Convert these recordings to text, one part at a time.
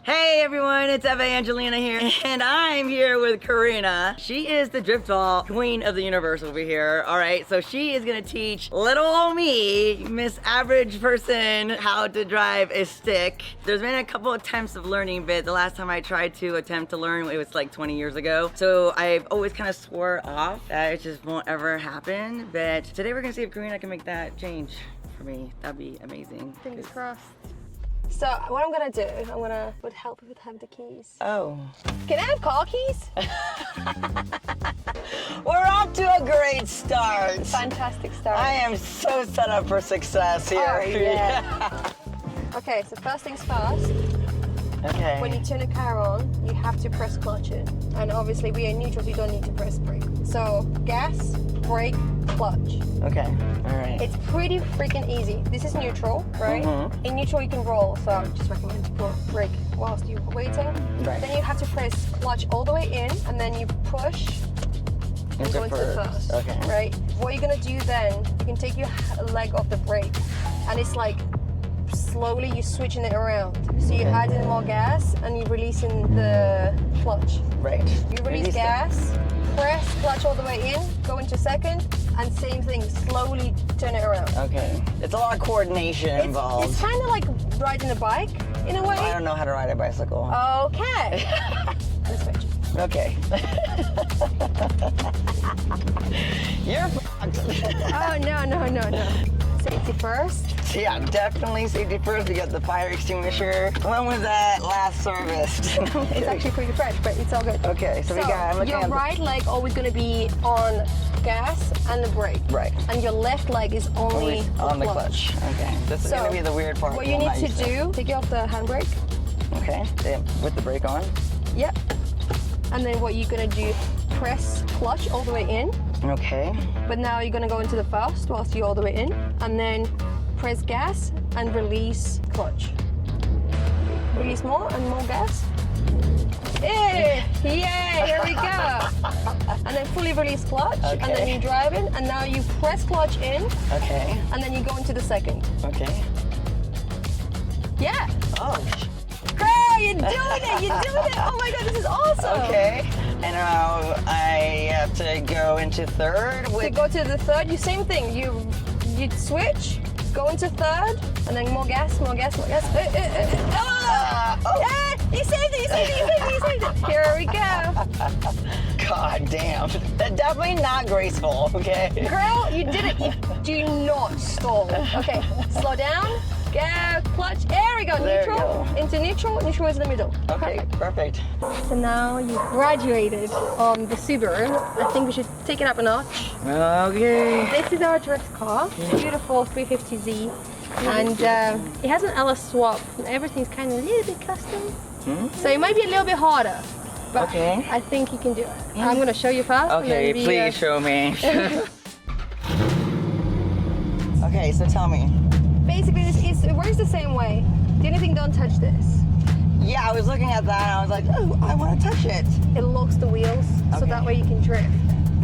Hey everyone, it's Angelina here, and I'm here with Karina. She is the drift ball queen of the universe over here. All right, so she is gonna teach little old me, Miss Average Person, how to drive a stick. There's been a couple of attempts of learning, but the last time I tried to attempt to learn, it was like 20 years ago. So I've always kind of swore off that it just won't ever happen. But today we're gonna see if Karina can make that change for me. That'd be amazing. Fingers crossed. So what I'm gonna do, would help if I have the keys. Oh. Can I have car keys? We're off to a great start. Fantastic start. I am so set up for success here. Oh, yeah. Okay, so first things first. Okay. When you turn the car on, you have to press clutch it. And obviously we are neutral, so you don't need to press brake. So gas, brake, clutch. Okay, all right. It's pretty freaking easy. This is neutral, right? Mm-hmm. In neutral you can roll, so I just recommend to put brake whilst you're waiting. Right. Then you have to press clutch all the way in, and then you push and go into the first. Okay. Right? What you're gonna do then, you can take your leg off the brake, and it's like slowly you're switching it around. So you're adding more gas and you're releasing the clutch. Right. You release gas, press clutch all the way in, go into second, and same thing, slowly turn it around. Okay. It's a lot of coordination involved. It's kind of like riding a bike in a way. I don't know how to ride a bicycle. Okay. Let's switch. Okay. You're fucked. Oh, no. Safety first. Yeah, definitely safety first. We got the fire extinguisher. When was that last serviced? It's actually pretty fresh, but it's all good. Okay, so we got, I'm looking your at right leg always going to be on gas and the brake. Right. And your left leg is only on the clutch. Okay. This is going to be the weird part. What you need to do, take it off the handbrake. Okay, with the brake on. Yep. And then what you're going to do, press clutch all the way in. Okay. But now you're going to go into the first whilst you're all the way in. And then press gas and release clutch. Release more and more gas. Hey, yeah, here we go. And then fully release clutch. Okay. And then you're driving. And now you press clutch in. Okay. And then you go into the second. Okay. Yeah. Oh. Hey, you're doing it. Oh my God, this is awesome. Okay. And now I have to go into third. To go to the third, you same thing. You switch, go into third, and then more gas. Oh! Yeah, you saved it. Here we go. God damn. That's definitely not graceful, okay? Girl, you did it. You do not stall. Okay, slow down. Go, clutch. There we go. Neutral. Into neutral. Neutral is in the middle. Okay, perfect. So now you graduated on the Subaru. I think we should take it up a notch. Okay. This is our drift car. Beautiful 350Z. And it has an LS swap. Everything's kind of a little bit custom. So it might be a little bit harder. But okay. I think you can do it. I'm going to show you first. Okay, please show me. Okay, so tell me. Basically, it works the same way. The only thing, don't touch this. Yeah, I was looking at that and I was like, oh, I want to touch it. It locks the wheels, so that way you can drift.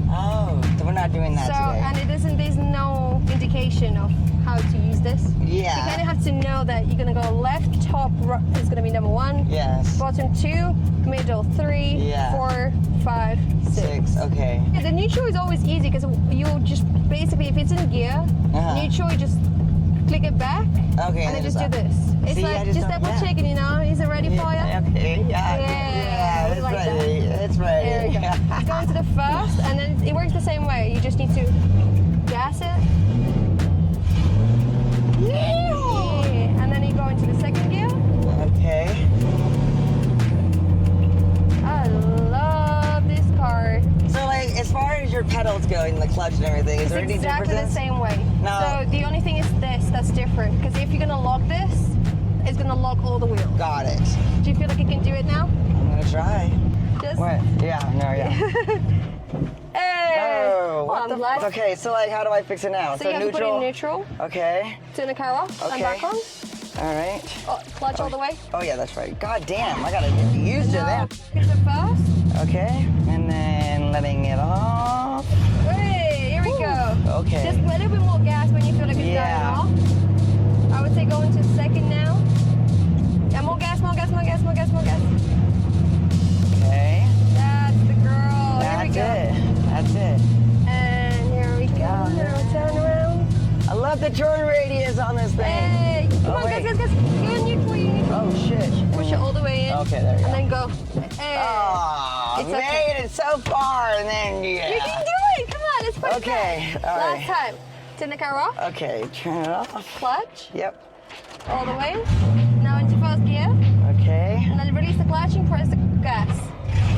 Oh, so we're not doing that today. And there's no indication of how to use this. Yeah. You kind of have to know that you're going to go left, top is going to be number 1. Yes. Bottom 2, middle 3, yeah. 4, 5, 6. Okay. Yeah, the neutral is always easy because you just basically, if it's in gear, neutral, you just click it back. Okay. And then just do this. It's See, like just double checking, you know? Is it ready for you? Okay. Yeah. It's like ready. that. It's ready. There we go. You go into the first, and then it works the same way. You just need to gas it. Yeah. And then you go into the second gear. Okay. I love this car. So, like, as far as your pedals go and the clutch and everything, is there any exactly differences? the same way. No. So the only thing is this that's different. Because if you're gonna lock this, it's gonna lock all the wheels. Got it. Do you feel like you can do it now? I'm gonna try. Just. What? Yeah. No. Yeah. Hey. Oh. What the fuck? Okay. So, like, how do I fix it now? So you have to put it in neutral. Okay. Turn the car off. Okay. And back on. All right. Oh, clutch all the way. Oh yeah, that's right. God damn, I gotta get used to that. Hit the first. Okay, and then letting it off. Hey, here we go. Okay. Just a little bit more gas when you feel like it's dying off. I would say go into second now. Yeah, more gas, more gas, more gas, more gas, more the turn radius on this thing? Hey, come on, wait. guys. Go in neutral. Oh shit. Push it all the way in. Okay, there you And go. then go. Hey. Oh, It's made okay. it so far, and then yeah. You can do it. Come on, it's perfect. Okay, all Last right. time. Turn the car off. Okay, turn it off. Clutch. Yep. All the way. Now into first gear. Okay. And then release the clutch and press the gas.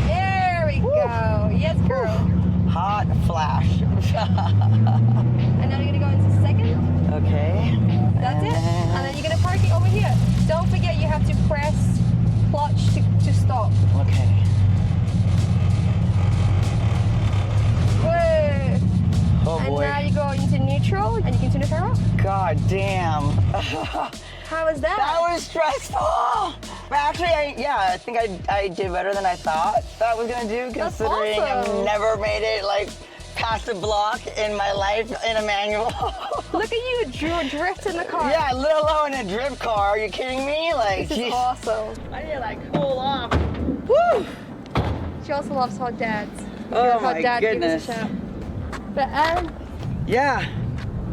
There we go. Yes, girl. Hot flash. And now you're gonna go into second. Okay. That's it. And then you're gonna park it over here. Don't forget you have to press clutch to stop. Okay. Whoa. Oh And boy. now you go into neutral and you can turn the car off. God damn. How was that? That was stressful. But actually, I think I did better than I thought I was gonna do, That's considering awesome. I've never made it like past a block in my life in a manual. Look at you drift in the car. Yeah, let alone a drift car. Are you kidding me? Like, This is geez. awesome. I need to like cool off. Woo! She also loves hot dads. If Oh you're a hot my dad, goodness. give us a shout. But Yeah.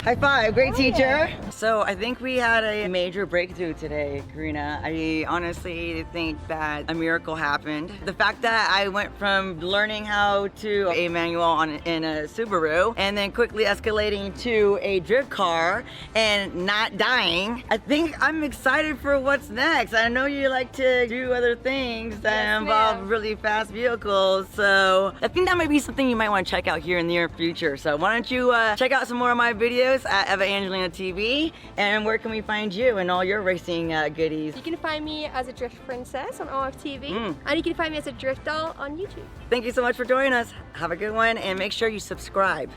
High five, great Oh, teacher. yeah. So I think we had a major breakthrough today, Karina. I honestly think that a miracle happened. The fact that I went from learning how to a manual in a Subaru and then quickly escalating to a drift car and not dying. I think I'm excited for what's next. I know you like to do other things that Yes, involve ma'am. really fast vehicles, so I think that might be something you might want to check out here in the near future. So why don't you check out some more of my videos at Eva Angelina TV, and where can we find you and all your racing goodies? you can find me as a Drift Princess on OFTV, Mm. and you can find me as a Drift Doll on YouTube. Thank you so much for joining us. Have a good one, and make sure you subscribe.